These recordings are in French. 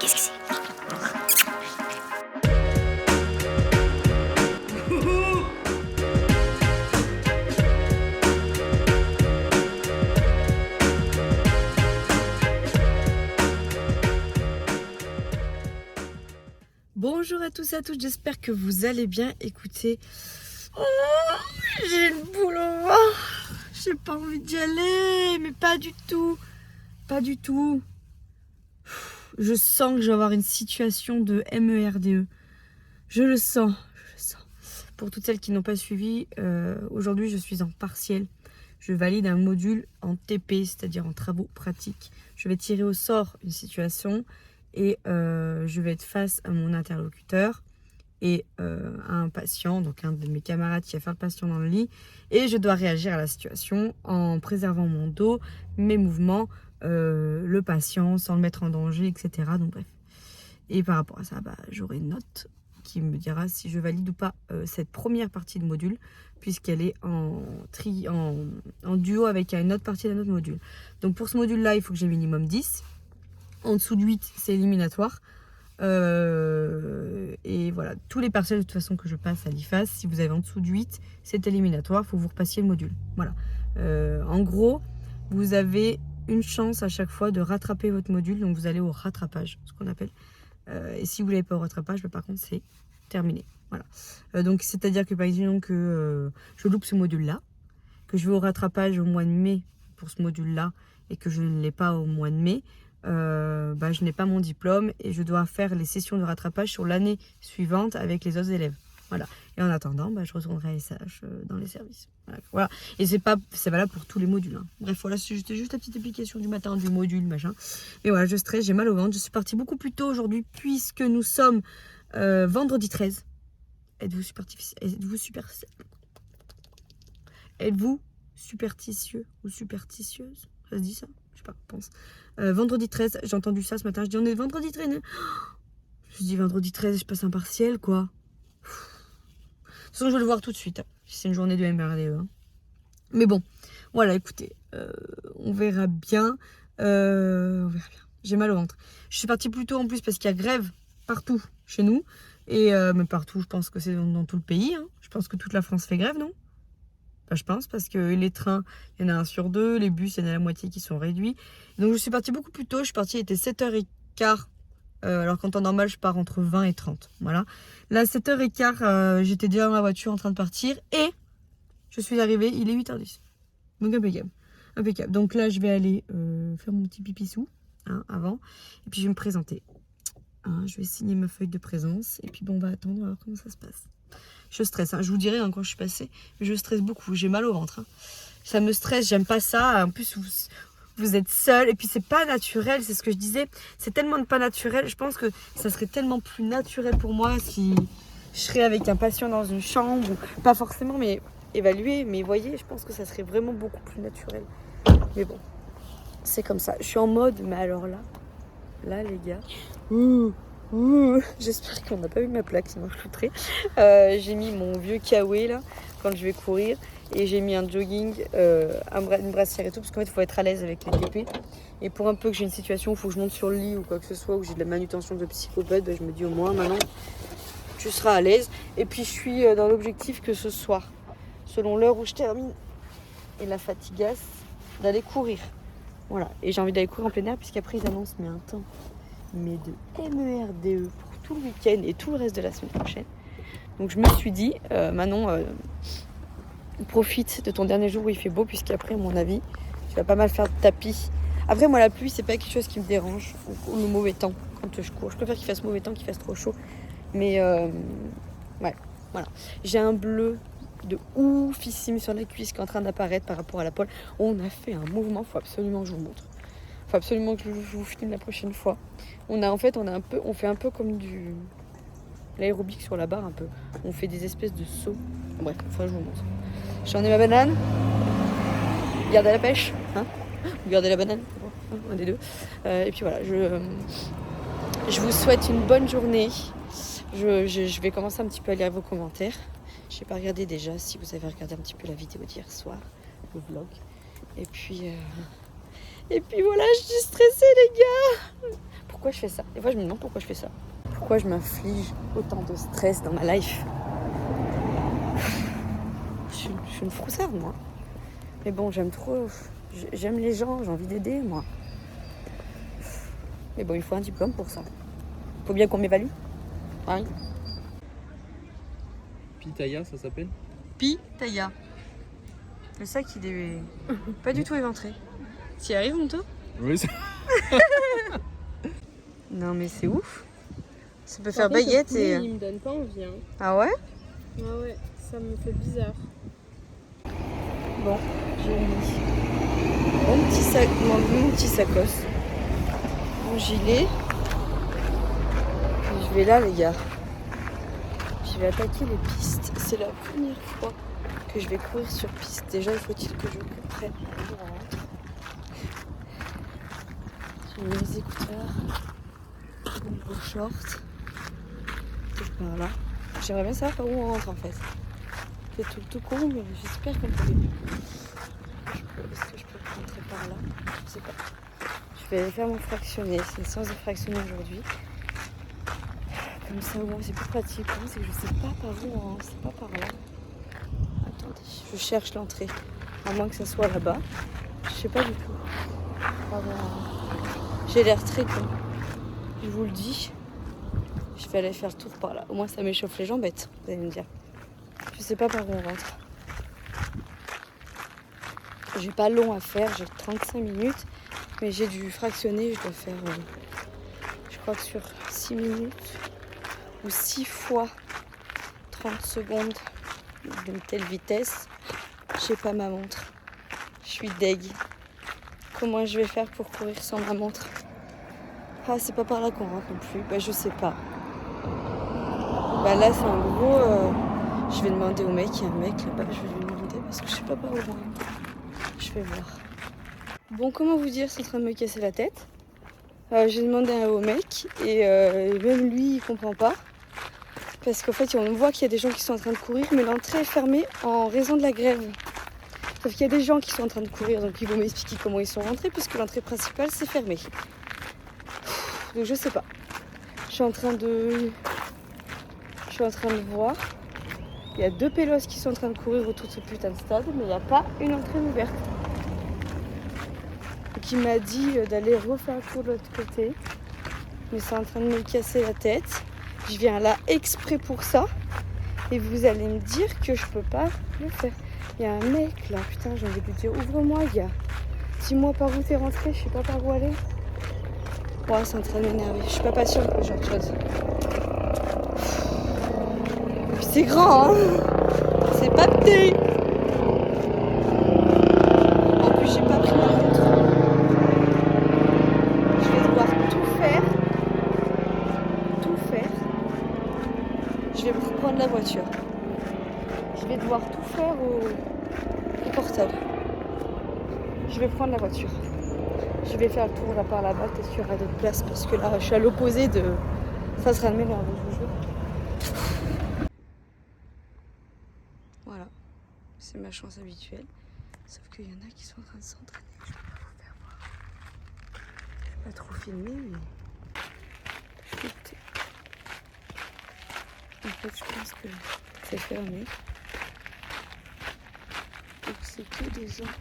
Qu'est-ce que c'est? Bonjour à tous et à toutes, j'espère que vous allez bien. Écoutez, j'ai une boule au ventre, j'ai pas envie d'y aller, mais pas du tout, pas du tout. Je sens que je vais avoir une situation de MERDE, je le sens, je le sens. Pour toutes celles qui n'ont pas suivi, aujourd'hui je suis en partiel. Je valide un module en TP, c'est-à-dire en travaux pratiques. Je vais tirer au sort une situation et je vais être face à mon interlocuteur et à un patient, donc un de mes camarades qui va faire le patient dans le lit. Et je dois réagir à la situation en préservant mon dos, mes mouvements, le patient, sans le mettre en danger, etc. Donc bref. Et par rapport à ça, j'aurai une note qui me dira si je valide ou pas cette première partie de module, puisqu'elle est en duo avec une autre partie d'un autre module. Donc pour ce module-là, il faut que j'ai minimum 10. En dessous de 8, c'est éliminatoire. Et voilà, tous les partiels de toute façon que je passe à l'IFAS, si vous avez en dessous de 8, c'est éliminatoire, il faut que vous repassiez le module. Voilà. En gros, vous avez une chance à chaque fois de rattraper votre module, donc vous allez au rattrapage, ce qu'on appelle. Et si vous n'avez pas au rattrapage, par contre, c'est terminé. Voilà. Donc, c'est-à-dire que par exemple, que je loupe ce module-là, que je vais au rattrapage au mois de mai pour ce module-là, et que je ne l'ai pas au mois de mai, je n'ai pas mon diplôme et je dois faire les sessions de rattrapage sur l'année suivante avec les autres élèves. Voilà. Et en attendant, je retournerai à SH dans les services. Voilà. Et c'est valable pour tous les modules. Hein. Bref, voilà, c'était juste la petite application du matin du module, machin. Mais voilà, je stresse, j'ai mal au ventre. Je suis partie beaucoup plus tôt aujourd'hui puisque nous sommes vendredi 13. Êtes-vous superstitieux ou superstitieuse? Ça se dit ça? Je sais pas, pense. Vendredi 13, j'ai entendu ça ce matin. Je dis on est vendredi 13. Je dis vendredi 13, je passe un partiel, quoi. De toute façon, je vais le voir tout de suite. Hein. C'est une journée de MRDE. Hein. Mais bon, voilà, écoutez, on verra bien. J'ai mal au ventre. Je suis partie plus tôt en plus parce qu'il y a grève partout chez nous. Et mais partout, je pense que c'est dans tout le pays. Hein. Je pense que toute la France fait grève, non? Je pense, parce que les trains, il y en a 1 sur 2, les bus, il y en a la moitié qui sont réduits. Donc je suis partie beaucoup plus tôt, je suis partie, il était 7h15, alors qu'en temps normal, je pars entre 20 et 30. Voilà. Là, 7h15, j'étais déjà dans la voiture en train de partir et je suis arrivée, il est 8h10. Donc impeccable. Impeccable. Donc là, je vais aller faire mon petit pipissou avant et puis je vais me présenter. Je vais signer ma feuille de présence et puis on va attendre alors comment ça se passe. Je stresse, je vous dirai quand je suis passée, mais je stresse beaucoup, j'ai mal au ventre. Ça me stresse, j'aime pas ça. En plus, vous êtes seul et puis c'est pas naturel, c'est ce que je disais. C'est tellement pas naturel, je pense que ça serait tellement plus naturel pour moi si je serais avec un patient dans une chambre, ou pas forcément, mais évalué. Mais vous voyez, je pense que ça serait vraiment beaucoup plus naturel. Mais bon, c'est comme ça. Je suis en mode, mais alors là les gars, j'espère qu'on n'a pas eu ma plaque, sinon je shooterai. J'ai mis mon vieux kawaii là quand je vais courir et j'ai mis un jogging, une brassière et tout parce qu'en fait il faut être à l'aise avec les TP. Et pour un peu que j'ai une situation où il faut que je monte sur le lit ou quoi que ce soit, où j'ai de la manutention de psychopathe, je me dis au moins maintenant tu seras à l'aise. Et puis je suis dans l'objectif que ce soir, selon l'heure où je termine et la fatigasse, d'aller courir. Voilà, et j'ai envie d'aller courir en plein air puisqu'après ils annoncent un temps mais de MERDE pour tout le week-end et tout le reste de la semaine prochaine. Donc je me suis dit, Manon, profite de ton dernier jour où il fait beau, puisqu'après, à mon avis, tu vas pas mal faire de tapis. Après, moi, la pluie, c'est pas quelque chose qui me dérange, ou le mauvais temps, quand je cours. Je préfère qu'il fasse mauvais temps qu'il fasse trop chaud. Mais, ouais, voilà. J'ai un bleu de oufissime sur la cuisse qui est en train d'apparaître par rapport à la poêle. On a fait un mouvement, faut absolument que je vous montre. Faut absolument que je vous filme la prochaine fois. On fait un peu comme l'aérobic sur la barre un peu. On fait des espèces de sauts. Bref, il faudra que je vous montre. J'en ai ma banane. Gardez la pêche, hein. Ou gardez la banane, un des deux. Et puis voilà, je vous souhaite une bonne journée. Je vais commencer un petit peu à lire vos commentaires. Je n'ai pas regardé déjà si vous avez regardé un petit peu la vidéo d'hier soir, le vlog. Et puis voilà, je suis stressée les gars. pourquoi je fais ça. Des fois, je me demande pourquoi je fais ça. Pourquoi je m'inflige autant de stress dans ma life. Je suis une froussarde, moi. Mais bon, j'aime trop. J'aime les gens, j'ai envie d'aider, moi. Mais bon, il faut un diplôme pour ça. Faut bien qu'on m'évalue. Oui. Pitaya, ça s'appelle? Pitaya. Le sac, il est pas du tout éventré. T'y arrives, Monto? Oui, c'est... Non, mais c'est ouf. Ça peut Par faire contre, ce baguette poulet, et... il me donne pas envie. Hein. Ah ouais? Ah ouais, ça me fait bizarre. Bon, j'ai mis mon petit sac, mon petit sacos, mon gilet. Et je vais là, les gars. Je vais attaquer les pistes. C'est la première fois que je vais courir sur piste. Déjà, il faut-il que je comprenne. J'ai mis mes écouteurs, mon gros short. Tout par là. J'aimerais bien savoir par où on rentre en fait. C'est tout con, mais j'espère qu'on peut. Est-ce que je peux rentrer par là? Je sais pas. Je vais aller faire mon fractionné. C'est une séance de fractionné aujourd'hui. Comme ça, au moins, c'est plus pratique. Le problème, c'est que je sais pas par où on rentre. C'est pas par là. Attendez, je cherche l'entrée. À moins que ça soit là-bas. Je sais pas du tout. J'ai l'air très con. Je vous le dis. Je vais aller faire le tour par là. Au moins, ça m'échauffe les jambettes, vous allez me dire. Je sais pas par où on rentre. J'ai pas long à faire, j'ai 35 minutes. Mais j'ai dû fractionner, je dois faire, je crois que sur 6 minutes ou 6 fois 30 secondes d'une telle vitesse. J'ai pas ma montre. Je suis deg. Comment je vais faire pour courir sans ma montre? Ah, c'est pas par là qu'on rentre non plus. Bah, je sais pas. Bah là, c'est un gros... Je vais demander au mec, il y a un mec là-bas, je vais lui demander parce que je sais pas par où on rentre. Je vais voir. Bon, comment vous dire, c'est en train de me casser la tête. J'ai demandé au mec et même lui, il comprend pas. Parce qu'en fait, on voit qu'il y a des gens qui sont en train de courir, mais l'entrée est fermée en raison de la grève. Sauf qu'il y a des gens qui sont en train de courir, donc ils vont m'expliquer comment ils sont rentrés, puisque l'entrée principale, c'est fermé. Donc je sais pas. Je suis en train de voir. Il y a 2 pélos qui sont en train de courir autour de ce putain de stade, mais il n'y a pas une entrée ouverte. Donc il m'a dit d'aller refaire le tour de l'autre côté. Mais c'est en train de me casser la tête. Je viens là exprès pour ça. Et vous allez me dire que je peux pas le faire. Il y a un mec là, putain, j'ai envie de lui dire ouvre-moi, gars. Dis-moi par où t'es rentré, je sais pas par où aller. Ouais, c'est en train de m'énerver. Je suis pas patiente pour ce genre de choses. Et puis c'est grand, hein. C'est pas petit. En plus, j'ai pas pris ma montre. Je vais devoir tout faire. Je vais prendre la voiture. Je vais devoir tout faire au portable. Je vais prendre la voiture. Je vais faire le tour là par là-bas, peut-être qu'il y aura d'autres places parce que là je suis à l'opposé de. Ça sera de m'énerver, je vous jure. Voilà, c'est ma chance habituelle. Sauf qu'il y en a qui sont en train de s'entraîner. Je vais pas vous faire voir. Je vais pas trop filmer, mais. Écoutez. En fait, je pense que c'est fermé. Donc c'est que des gens.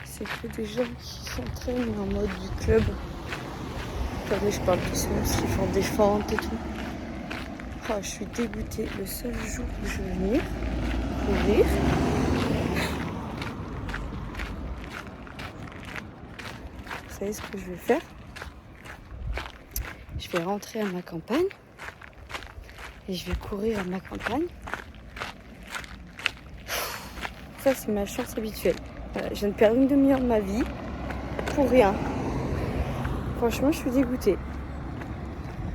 C'est que des gens qui s'entraînent en mode du club. Regardez, je parle tout seul, parce qu'ils font des fentes et tout. Oh, je suis dégoûtée. Le seul jour où je vais venir courir. Vous savez ce que je vais faire? Je vais rentrer à ma campagne. Et je vais courir à ma campagne. Ça, c'est ma chance habituelle. Voilà, je viens de perdre une demi-heure de ma vie pour rien. Franchement, je suis dégoûtée.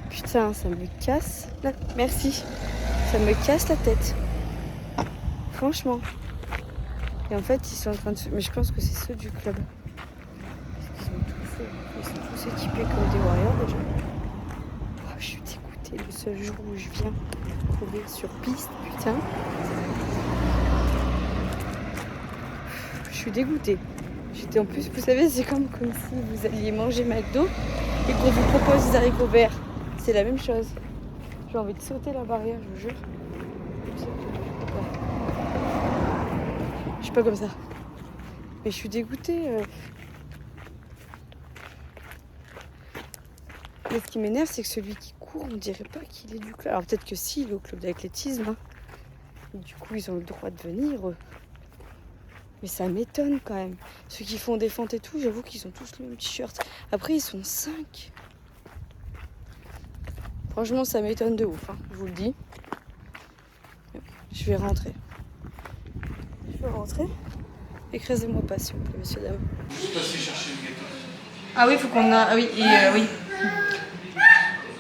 Putain, ça me casse la... Merci. Ça me casse la tête. Franchement. Et en fait, ils sont en train de... Mais je pense que c'est ceux du club. Ils ont tout fait. Ils sont tous équipés comme des warriors déjà. Oh, je suis dégoûtée. Le seul jour où je viens courir sur piste, putain. Je suis dégoûtée. Je profiter. En plus, vous savez, c'est comme si vous alliez manger McDo et qu'on vous propose des haricots verts. C'est la même chose. J'ai envie de sauter la barrière, je vous jure. Je suis pas comme ça. Mais je suis dégoûtée. Mais ce qui m'énerve, c'est que celui qui court, on dirait pas qu'il est du club. Alors peut-être que si, il est au club d'athlétisme. Hein. Et du coup, ils ont le droit de venir. Mais ça m'étonne quand même. Ceux qui font des fentes et tout, j'avoue qu'ils ont tous le même t-shirt. Après, ils sont 5. Franchement, ça m'étonne de ouf, hein, je vous le dis. Je vais rentrer. Écrasez-moi pas, s'il vous plaît, messieurs, dames. Ah oui, faut qu'on a... Ah oui, oui.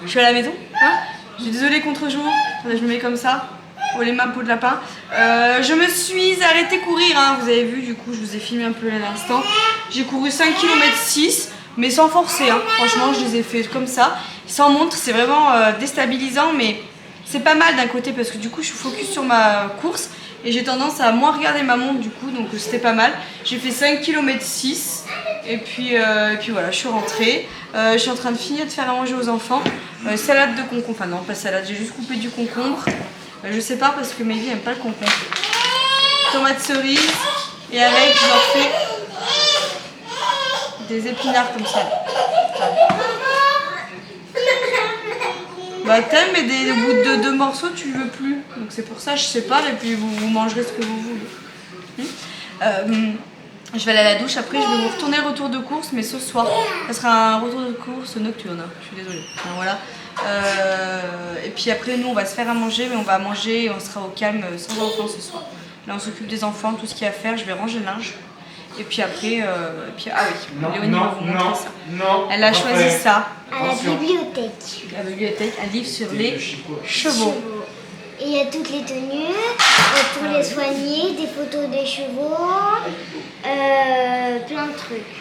Je suis à la maison, hein. Je suis désolée contre-jour. Je me mets comme ça. Oh, les mains peau de lapin. Je me suis arrêtée courir, hein. Vous avez vu, du coup, je vous ai filmé un peu à l'instant. J'ai couru 5 km 6, mais sans forcer, hein. Franchement, je les ai fait comme ça. Sans montre, c'est vraiment déstabilisant, mais c'est pas mal d'un côté parce que du coup, je suis focus sur ma course. Et j'ai tendance à moins regarder ma montre du coup, donc c'était pas mal. J'ai fait 5 km 6 et puis voilà, je suis rentrée. Je suis en train de finir de faire à manger aux enfants. Salade de concombre, enfin non pas salade, j'ai juste coupé du concombre. Je sais pas parce que Mélie aime pas le concombre. Tomate cerise et avec je leur fais des épinards comme ça. Bah t'aimes mais au bout de 2 morceaux tu veux plus. Donc c'est pour ça je sépare et puis vous mangerez ce que vous voulez. Je vais aller à la douche, après je vais vous retourner le retour de course, mais ce soir. Ça sera un retour de course nocturne, hein. Je suis désolée. Enfin, voilà. Et puis après nous on va se faire à manger, mais on va manger et on sera au calme sans enfants ce soir. Là on s'occupe des enfants, tout ce qu'il y a à faire, je vais ranger le linge. Et puis après, ah oui, Léonie va vous montrer ça. Elle a choisi ça. À la bibliothèque. La bibliothèque, un livre sur les chevaux. Et il y a toutes les tenues pour les soigner, des photos des chevaux, plein de trucs.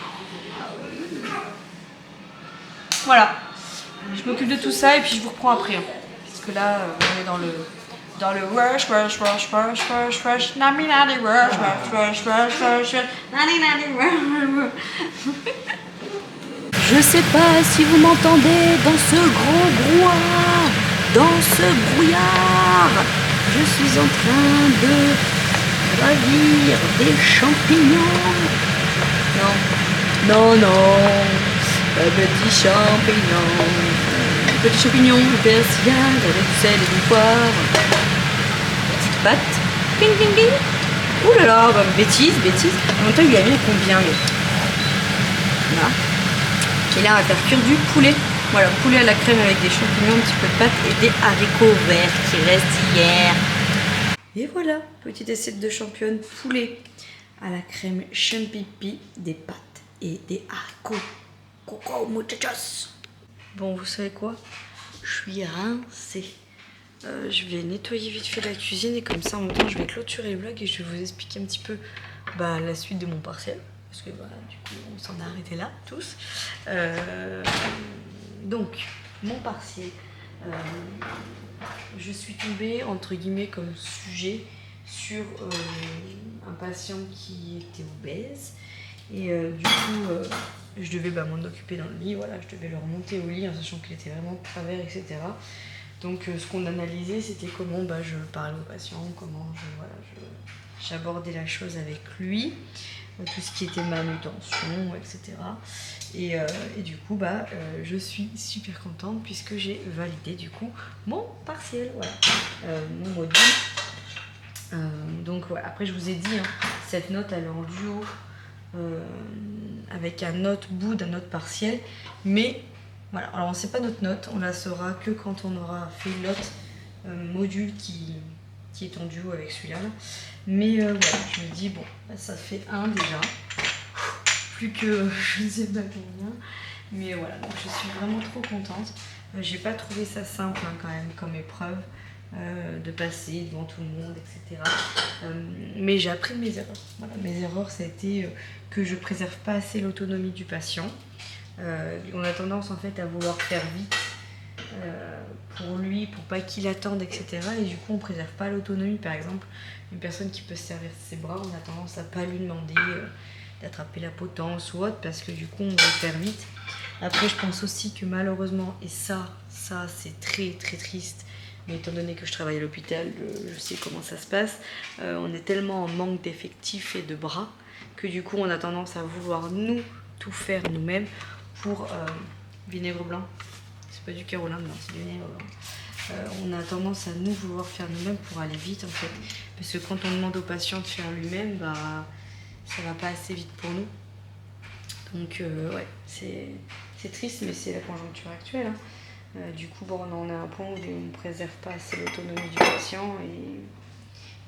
Voilà, je m'occupe de tout ça et puis je vous reprends après. Hein. Parce que là, on est dans le rush, naminati rush. Je sais pas si vous m'entendez dans ce gros brouhaha, dans ce brouillard. Je suis en train de ravir des champignons. Non. Petit champignon, du persil, avec du sel et du poivre. Petite pâte. Ping, ping, ping. Ouh là là, bah, bêtise. En même temps, il a mis combien mais... Voilà. Et là, on va faire cuire du poulet. Voilà, poulet à la crème avec des champignons, un petit peu de pâte et des haricots verts qui restent d'hier. Et voilà, petite assiette de championne poulet à la crème champipi, des pâtes et des haricots. Coco muchachos. Bon, vous savez quoi? Je suis rincée. Je vais nettoyer vite fait la cuisine et comme ça en même temps je vais clôturer le vlog et je vais vous expliquer un petit peu la suite de mon partiel. Parce que du coup on s'en a arrêté là tous. Donc mon partiel. Je suis tombée entre guillemets comme sujet sur un patient qui était obèse. Et du coup, je devais m'en occuper dans le lit, voilà, je devais le remonter au lit en sachant qu'il était vraiment de travers, etc. Donc ce qu'on analysait, c'était comment je parlais au patient, comment j'abordais la chose avec lui, tout ce qui était manutention, etc. Et du coup, je suis super contente puisque j'ai validé du coup mon partiel, voilà, mon module. Donc ouais, après je vous ai dit, hein, cette note elle est en duo. Avec un autre bout d'un autre partiel, mais voilà, alors on ne sait pas notre note, on la saura que quand on aura fait l'autre module qui est en duo avec celui-là, mais voilà, je me dis bon, ça fait un déjà, plus que je ne sais pas combien, mais voilà, donc je suis vraiment trop contente. J'ai pas trouvé ça simple hein, quand même comme épreuve, de passer devant tout le monde, etc. Mais j'ai appris de mes erreurs. Voilà, mes erreurs, ça a été que je préserve pas assez l'autonomie du patient. On a tendance en fait à vouloir faire vite pour lui, pour pas qu'il attende, etc. Et du coup, on préserve pas l'autonomie. Par exemple, une personne qui peut se servir de ses bras, on a tendance à pas lui demander d'attraper la potence ou autre, parce que du coup on va le faire vite. Après je pense aussi que malheureusement, et ça c'est très très triste, mais étant donné que je travaille à l'hôpital, je sais comment ça se passe, on est tellement en manque d'effectifs et de bras que du coup on a tendance à vouloir nous tout faire nous-mêmes pour vinaigre blanc. C'est pas du Carolin, non, c'est du vinaigre blanc. On a tendance à nous vouloir faire nous-mêmes pour aller vite en fait. Parce que quand on demande au patient de faire lui-même, bah ça va pas assez vite pour nous. Donc ouais, c'est triste, mais c'est la conjoncture actuelle. Hein. Du coup, bon, on est à un point où on ne préserve pas assez l'autonomie du patient et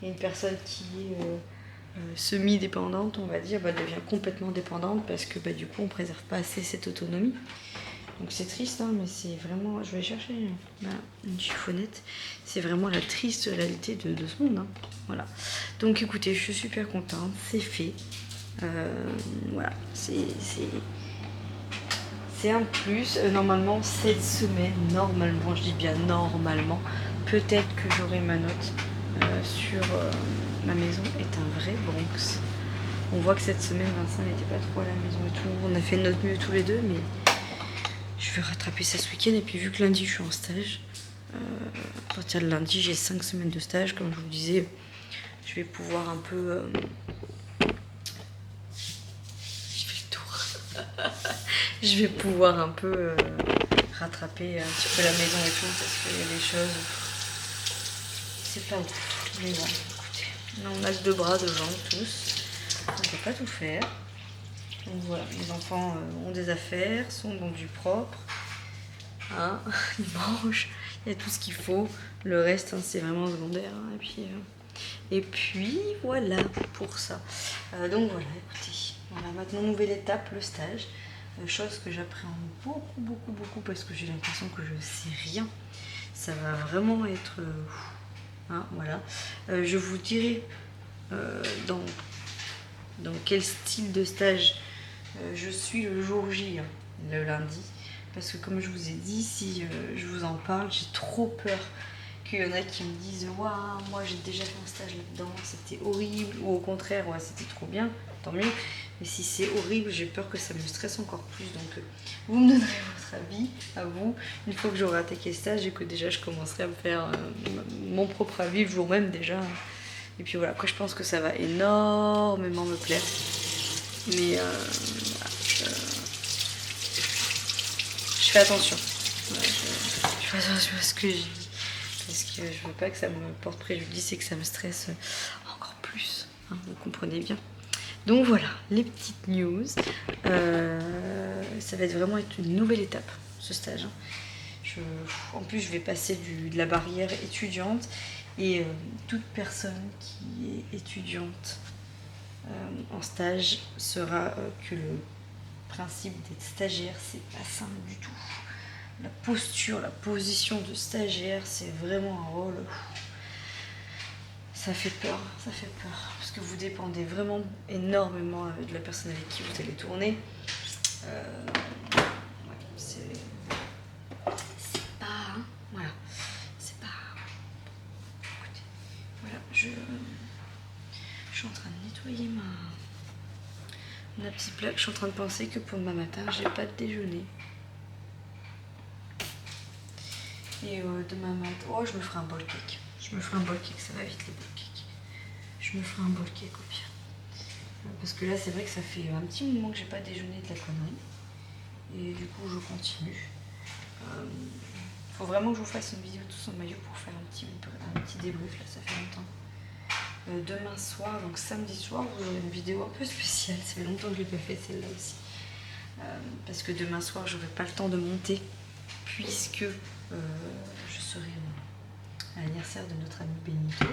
une personne qui est semi-dépendante, on va dire, bah, devient complètement dépendante parce que bah, du coup, on ne préserve pas assez cette autonomie. Donc c'est triste, hein, mais c'est vraiment... Je vais chercher une chiffonnette. C'est vraiment la triste réalité de ce monde. Hein. Voilà. Donc écoutez, je suis super contente. C'est fait. Voilà. C'est un plus. Normalement, cette semaine, normalement, je dis bien normalement, peut-être que j'aurai ma note sur ma maison est un vrai Bronx. On voit que cette semaine, Vincent n'était pas trop à la maison et tout. On a fait notre mieux tous les deux, mais... Je vais rattraper ça ce week-end et puis vu que lundi je suis en stage, à partir de lundi j'ai 5 semaines de stage, comme je vous le disais, je vais pouvoir un peu... Je fais le tour. Je vais pouvoir un peu rattraper un petit peu la maison et tout parce qu'il y a des choses... C'est pas ouf. Mais bon, écoutez, là, on a que 2 bras, 2 jambes tous, on ne peut pas tout faire. Donc voilà, les enfants ont des affaires, sont dans du propre, hein, ils mangent, il y a tout ce qu'il faut. Le reste, hein, c'est vraiment secondaire. Hein, et puis voilà pour ça. Donc voilà, écoutez, voilà, maintenant nouvelle étape, le stage. Chose que j'appréhende beaucoup parce que j'ai l'impression que je sais rien. Ça va vraiment être... hein, voilà. Je vous dirai dans quel style de stage je suis le jour J, hein, le lundi. Parce que comme je vous ai dit, si je vous en parle, j'ai trop peur qu'il y en a qui me disent « Waouh, moi j'ai déjà fait un stage là-dedans, c'était horrible » ou au contraire « Ouais, c'était trop bien, tant mieux ». Mais si c'est horrible, j'ai peur que ça me stresse encore plus. Donc vous me donnerez votre avis à vous, une fois que j'aurai attaqué le stage et que déjà je commencerai à me faire mon propre avis le jour même déjà. Et puis voilà, après je pense que ça va énormément me plaire. Mais voilà, je fais attention. Voilà, je fais attention à ce que je dis. Parce que je veux pas que ça me porte préjudice et que ça me stresse encore plus. Hein, vous comprenez bien. Donc voilà, les petites news. Ça va vraiment être une nouvelle étape, ce stage. Hein. En plus, je vais passer de la barrière étudiante. Et toute personne qui est étudiante en stage saura que le principe d'être stagiaire, c'est pas simple du tout. La posture, la position de stagiaire, c'est vraiment un rôle... Ça fait peur, parce que vous dépendez vraiment énormément de la personne avec qui vous allez tourner. C'est pas... Hein, voilà, c'est pas... Écoutez, voilà, je suis en train de nettoyer ma petite plaque. Je suis en train de penser que pour demain matin, j'ai pas de déjeuner. Et demain matin, oh, je me ferai un bol cake. Ça va vite les bol cake. Je me ferai un bol cake au pire. Parce que là, c'est vrai que ça fait un petit moment que j'ai pas déjeuné de la connerie. Et du coup, je continue. Faut vraiment que je vous fasse une vidéo tous en maillot pour faire un petit débrief. Là, ça fait longtemps. Demain soir, donc samedi soir, vous aurez une vidéo un peu spéciale. Ça fait longtemps que je l'ai pas fait celle-là aussi. Parce que demain soir, j'aurai pas le temps de monter. Puisque je serai à l'anniversaire de notre ami Benito.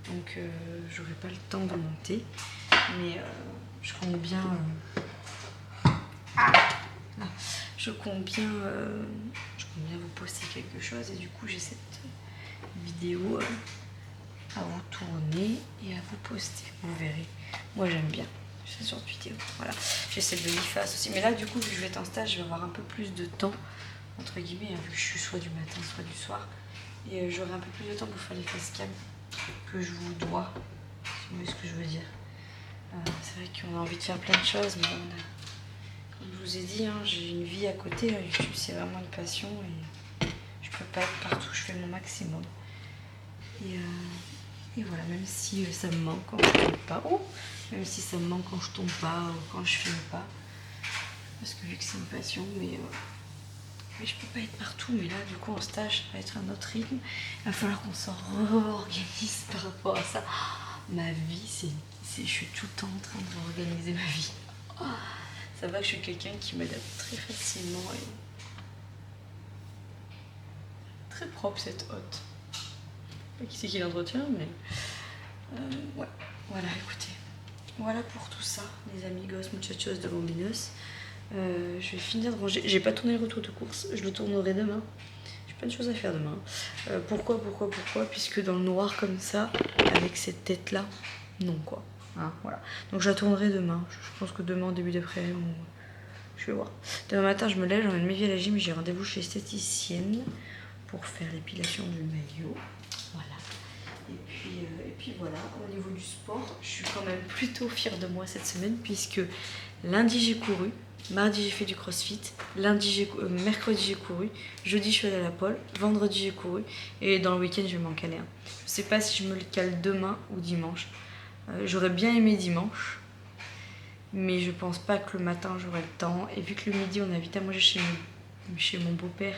Donc j'aurai pas le temps de monter. Mais je compte bien... je compte bien vous poster quelque chose. Et du coup, j'ai cette vidéo à vous tourner et à vous poster. Vous verrez. Moi, j'aime bien. C'est sur vidéo. Voilà. J'ai celle de l'IFAS aussi. Mais là, du coup, vu que je vais être en stage, je vais avoir un peu plus de temps. Entre guillemets, vu que je suis soit du matin, soit du soir. Et j'aurai un peu plus de temps pour faire les face cam que je vous dois. Si vous voyez ce que je veux dire. C'est vrai qu'on a envie de faire plein de choses, mais comme je vous ai dit, hein, j'ai une vie à côté. Là, YouTube, c'est vraiment une passion et je peux pas être partout. Je fais mon maximum. Et voilà, même si ça me manque quand je tombe pas, même si ça me manque quand je tombe pas ou quand je filme pas, parce que vu que c'est une passion, mais je peux pas être partout. Mais là, du coup, en stage, ça va être un autre rythme. Il va falloir qu'on s'en réorganise par rapport à ça. Ma vie, je suis tout le temps en train de réorganiser ma vie. Ça va que je suis quelqu'un qui m'adapte très facilement et très propre cette hôte. Pas qui c'est qui l'entretient, mais ouais. Voilà, écoutez. Voilà pour tout ça, les amigos, muchachos de Bombinos. Je vais finir de ranger. J'ai pas tourné le retour de course, je le tournerai demain. J'ai plein de choses à faire demain. Pourquoi puisque dans le noir comme ça, avec cette tête-là, non quoi. Hein, voilà. Donc je la tournerai demain. Je pense que demain, en début d'après-midi, je vais voir. Demain matin, je me lève, j'emmène mes vies à la gym, j'ai rendez-vous chez l'esthéticienne pour faire l'épilation du maillot. Voilà. Et puis voilà, au niveau du sport, je suis quand même plutôt fière de moi cette semaine puisque lundi j'ai couru, mardi j'ai fait du crossfit, mercredi j'ai couru, jeudi je suis allée à la pole, vendredi j'ai couru et dans le week-end je vais m'en caler un. Je sais pas si je me le cale demain ou dimanche. J'aurais bien aimé dimanche, mais je pense pas que le matin j'aurai le temps. Et vu que le midi on a vite à manger chez mon beau-père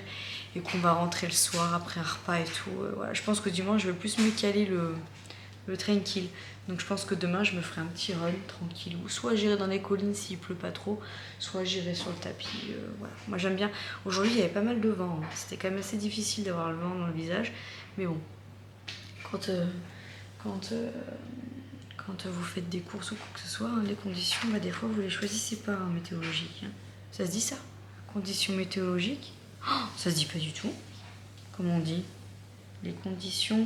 et qu'on va rentrer le soir après un repas et tout, voilà. Je pense que dimanche je vais plus me caler le tranquille. Donc je pense que demain je me ferai un petit run tranquille. Soit j'irai dans les collines s'il pleut pas trop, soit j'irai sur le tapis. Voilà. Moi j'aime bien. Aujourd'hui il y avait pas mal de vent, hein. C'était quand même assez difficile d'avoir le vent dans le visage. Mais bon, quand vous faites des courses ou quoi que ce soit, hein, les conditions, bah, des fois vous les choisissez pas en météorologique. Hein. Ça se dit ça? Conditions météorologiques? Oh, ça se dit pas du tout. Comment on dit? Les conditions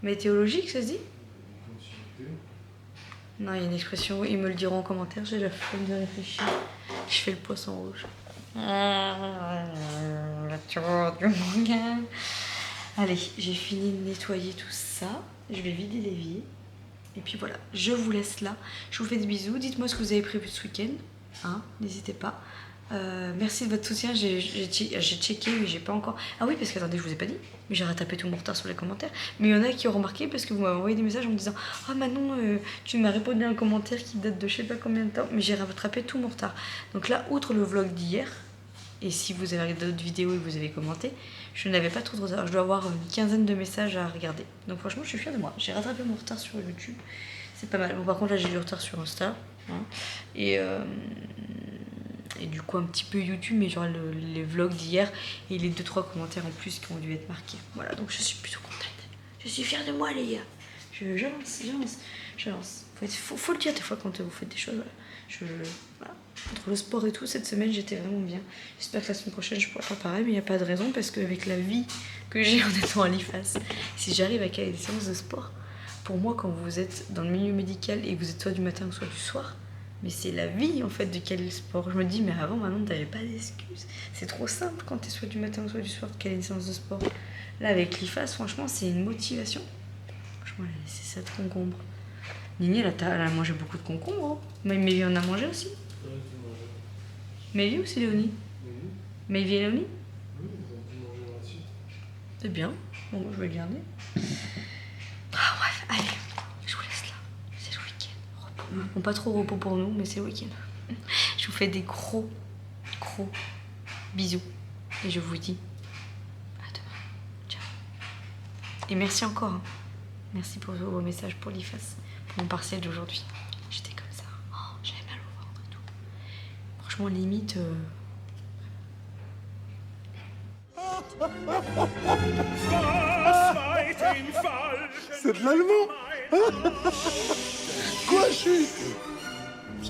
météorologiques, ça se dit? Non, il y a une expression, ils me le diront en commentaire, j'ai la flemme de réfléchir. Je fais le poisson rouge. Allez, j'ai fini de nettoyer tout ça. Je vais vider l'évier. Et puis voilà, je vous laisse là. Je vous fais des bisous. Dites-moi ce que vous avez prévu ce week-end. Hein, n'hésitez pas. Merci de votre soutien. J'ai checké, mais j'ai pas encore. Ah oui, parce que attendez, je vous ai pas dit. Mais j'ai rattrapé tout mon retard sur les commentaires. Mais il y en a qui ont remarqué parce que vous m'avez envoyé des messages en me disant ah Manon, tu m'as répondu à un commentaire qui date de je sais pas combien de temps. Mais j'ai rattrapé tout mon retard. Donc là, outre le vlog d'hier, et si vous avez regardé d'autres vidéos et que vous avez commenté, je n'avais pas trop de retard. Je dois avoir une quinzaine de messages à regarder. Donc franchement, je suis fière de moi. J'ai rattrapé mon retard sur YouTube. C'est pas mal. Bon, par contre, là, j'ai du retard sur Insta. Hein, et du coup, un petit peu YouTube, mais genre les vlogs d'hier et les 2-3 commentaires en plus qui ont dû être marqués. Voilà, donc je suis plutôt contente. Je suis fière de moi, les gars. J'avance. Faut le dire des fois quand vous faites des choses. Voilà. Voilà. Entre le sport et tout, cette semaine, j'étais vraiment bien. J'espère que la semaine prochaine, je pourrai pas pareil, mais il n'y a pas de raison parce qu'avec la vie que j'ai en étant à l'IFAS, si j'arrive à caler des séances de sport, pour moi, quand vous êtes dans le milieu médical et que vous êtes soit du matin ou soit du soir, mais c'est la vie en fait de caler le sport. Je me dis, mais avant, maintenant, t'avais pas d'excuses. C'est trop simple quand t'es soit du matin ou soit du soir de caler une séance de sport. Là, avec l'IFAS, franchement, c'est une motivation. Franchement, elle a laissé ça de concombre. Nini, elle a mangé beaucoup de concombres. Hein. Mais Mélie en a mangé aussi. Mélie ou c'est Léonie? Mélie et Léonie? Oui, ils ont pu manger là-dessus. C'est bien. Bon, je vais le garder. Ah, bref, allez, je vous laisse là. C'est le week-end. Bon, pas trop repos pour nous, mais c'est le week-end. Je vous fais des gros bisous. Et je vous dis à demain. Ciao. Et merci encore. Hein. Merci pour vos messages pour l'IFAS, pour mon partiel d'aujourd'hui. J'étais comme ça. Oh, j'avais mal au ventre et tout. Franchement, limite... C'est de l'allemand. Quoi, je suis